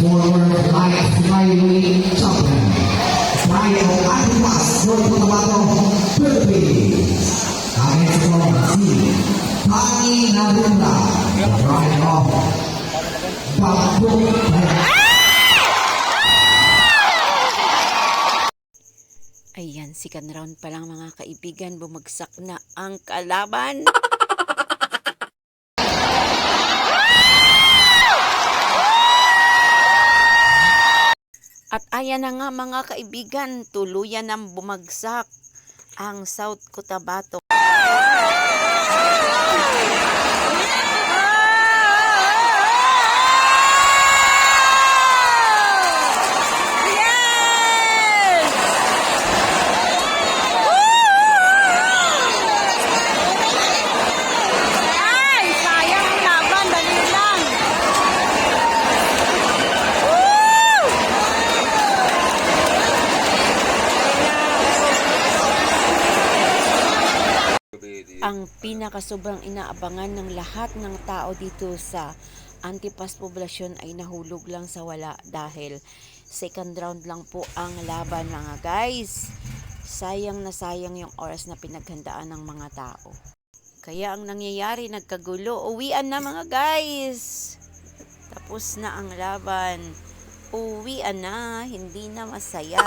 former light flyweight champion. Tayo Adimas, North Cotabato, Philippines. Against from si Tani Narunda, the bride of Bagong. Ayan, second round pa lang mga kaibigan, bumagsak na ang kalaban. At ayan na nga mga kaibigan, tuluyan ng bumagsak ang South Cotabato. Ang pinakasobrang inaabangan ng lahat ng tao dito sa Antipas poblasyon ay nahulog lang sa wala dahil second round lang po ang laban mga guys. Sayang na sayang yung oras na pinaghandaan ng mga tao. Kaya ang nangyayari, nagkagulo. Uwian na mga guys. Tapos na ang laban. Uwian na, hindi na masaya.